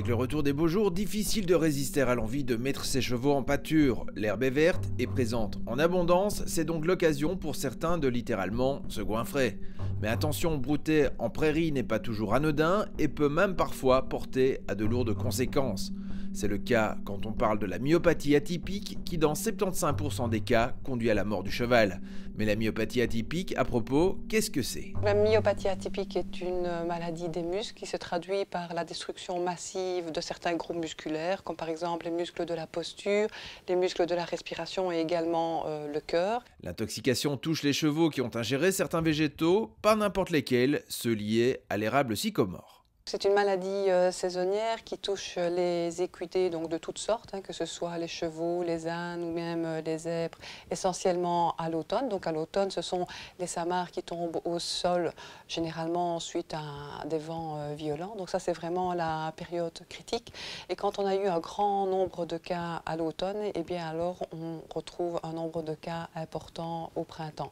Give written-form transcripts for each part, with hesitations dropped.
Avec le retour des beaux jours, difficile de résister à l'envie de mettre ses chevaux en pâture. L'herbe est verte et présente en abondance, c'est donc l'occasion pour certains de littéralement se goinfrer. Mais attention, brouter en prairie n'est pas toujours anodin et peut même parfois porter à de lourdes conséquences. C'est le cas quand on parle de la myopathie atypique qui dans 75% des cas conduit à la mort du cheval. Mais la myopathie atypique, à propos, qu'est-ce que c'est? La myopathie atypique est une maladie des muscles qui se traduit par la destruction massive de certains groupes musculaires, comme par exemple les muscles de la posture, les muscles de la respiration et également le cœur. L'intoxication touche les chevaux qui ont ingéré certains végétaux, pas n'importe lesquels, ceux liés à l'érable sycomore. C'est une maladie saisonnière qui touche les équités donc de toutes sortes, que ce soit les chevaux, les ânes ou même les zèbres, essentiellement à l'automne. Donc à l'automne, ce sont les samards qui tombent au sol, généralement suite à des vents violents. Donc ça, c'est vraiment la période critique. Et quand on a eu un grand nombre de cas à l'automne, eh bien alors on retrouve un nombre de cas important au printemps.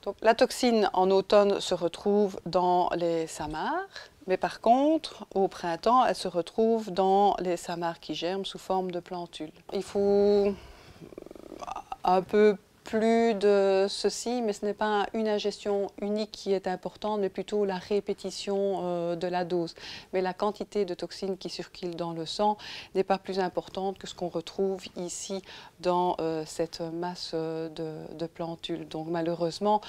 Donc la toxine en automne se retrouve dans les samards. Mais par contre, au printemps, elle se retrouve dans les samards qui germent sous forme de plantules. Il faut un peu plus de ceci, mais ce n'est pas une ingestion unique qui est importante, mais plutôt la répétition de la dose. Mais la quantité de toxines qui circulent dans le sang n'est pas plus importante que ce qu'on retrouve ici dans cette masse de plantules. Donc malheureusement,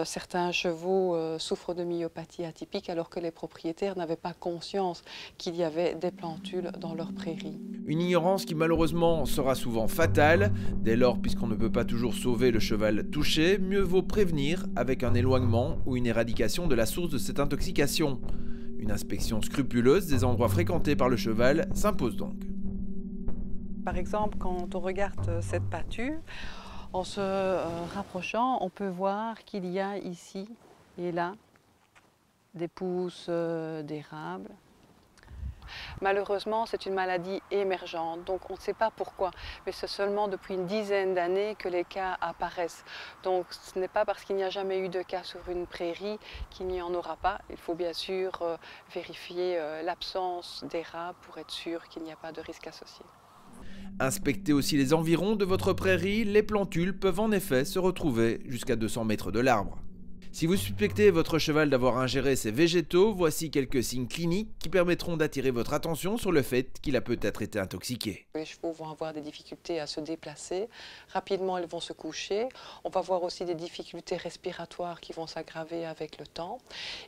certains chevaux souffrent de myopathie atypique alors que les propriétaires n'avaient pas conscience qu'il y avait des plantules dans leur prairie. Une ignorance qui malheureusement sera souvent fatale. Dès lors, puisqu'on ne peut pas toujours sauver le cheval touché, mieux vaut prévenir avec un éloignement ou une éradication de la source de cette intoxication. Une inspection scrupuleuse des endroits fréquentés par le cheval s'impose donc. Par exemple, quand on regarde cette pâture, en se rapprochant, on peut voir qu'il y a ici et là des pousses d'érable. Malheureusement, c'est une maladie émergente, donc on ne sait pas pourquoi, mais c'est seulement depuis une dizaine d'années que les cas apparaissent. Donc ce n'est pas parce qu'il n'y a jamais eu de cas sur une prairie qu'il n'y en aura pas. Il faut bien sûr vérifier l'absence d'érable pour être sûr qu'il n'y a pas de risque associé. Inspectez aussi les environs de votre prairie, les plantules peuvent en effet se retrouver jusqu'à 200 mètres de l'arbre. Si vous suspectez votre cheval d'avoir ingéré ces végétaux, voici quelques signes cliniques qui permettront d'attirer votre attention sur le fait qu'il a peut-être été intoxiqué. Les chevaux vont avoir des difficultés à se déplacer, rapidement ils vont se coucher. On va voir aussi des difficultés respiratoires qui vont s'aggraver avec le temps.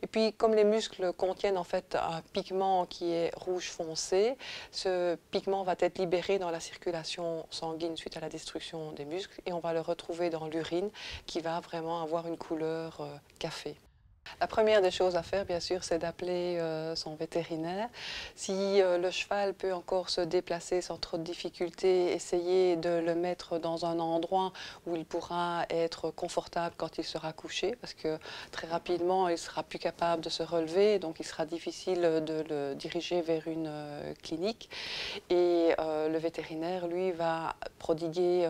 Et puis comme les muscles contiennent en fait un pigment qui est rouge foncé, ce pigment va être libéré dans la circulation sanguine suite à la destruction des muscles et on va le retrouver dans l'urine qui va vraiment avoir une couleur café. La première des choses à faire, bien sûr, c'est d'appeler son vétérinaire. Si le cheval peut encore se déplacer sans trop de difficultés, essayer de le mettre dans un endroit où il pourra être confortable quand il sera couché, parce que très rapidement, il sera plus capable de se relever, donc il sera difficile de le diriger vers une clinique. Et le vétérinaire, lui, va prodiguer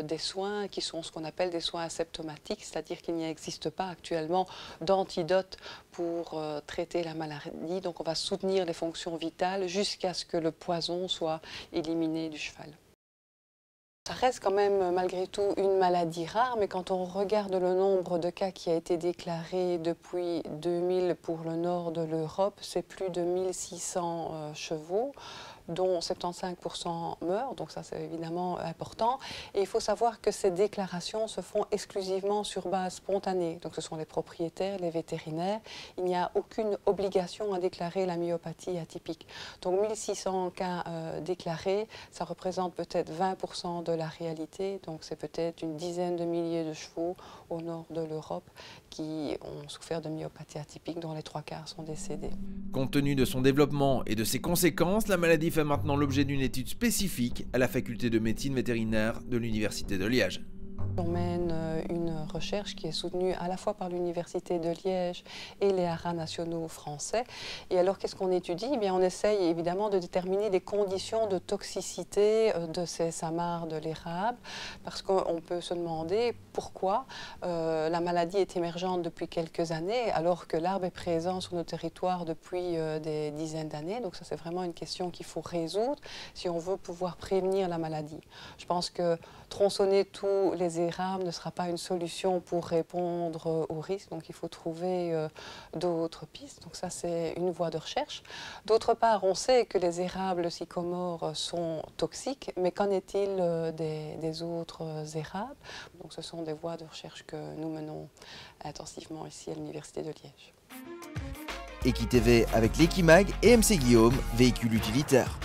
des soins qui sont ce qu'on appelle des soins asymptomatiques, c'est-à-dire qu'il n'y existe pas actuellement d'antidote pour traiter la maladie. Donc on va soutenir les fonctions vitales jusqu'à ce que le poison soit éliminé du cheval. Ça reste quand même malgré tout une maladie rare, mais quand on regarde le nombre de cas qui a été déclaré depuis 2000 pour le nord de l'Europe, c'est plus de 1600 chevaux, dont 75% meurent, donc ça c'est évidemment important. Et il faut savoir que ces déclarations se font exclusivement sur base spontanée, donc ce sont les propriétaires, les vétérinaires. Il n'y a aucune obligation à déclarer la myopathie atypique. Donc 1600 cas déclarés, ça représente peut-être 20% de la réalité, donc c'est peut-être une dizaine de milliers de chevaux au nord de l'Europe qui ont souffert de myopathie atypique, dont les 3/4 sont décédés. Compte tenu de son développement et de ses conséquences, la maladie fait maintenant l'objet d'une étude spécifique à la faculté de médecine vétérinaire de l'Université de Liège. On mène une recherche qui est soutenue à la fois par l'Université de Liège et les haras nationaux français. Et alors, qu'est-ce qu'on étudie? Eh bien, on essaye évidemment de déterminer les conditions de toxicité de ces samarres de l'érable, parce qu'on peut se demander pourquoi la maladie est émergente depuis quelques années, alors que l'arbre est présent sur nos territoires depuis des dizaines d'années. Donc ça, c'est vraiment une question qu'il faut résoudre si on veut pouvoir prévenir la maladie. Je pense que tronçonner tous les érables ne sera pas une solution pour répondre aux risques, donc il faut trouver d'autres pistes. Donc ça, c'est une voie de recherche. D'autre part, on sait que les érables sycomores sont toxiques, mais qu'en est-il des autres érables? Donc ce sont des voies de recherche que nous menons intensivement ici à l'Université de Liège. EquiTV avec l'Equimag et MC Guillaume, véhicule utilitaire.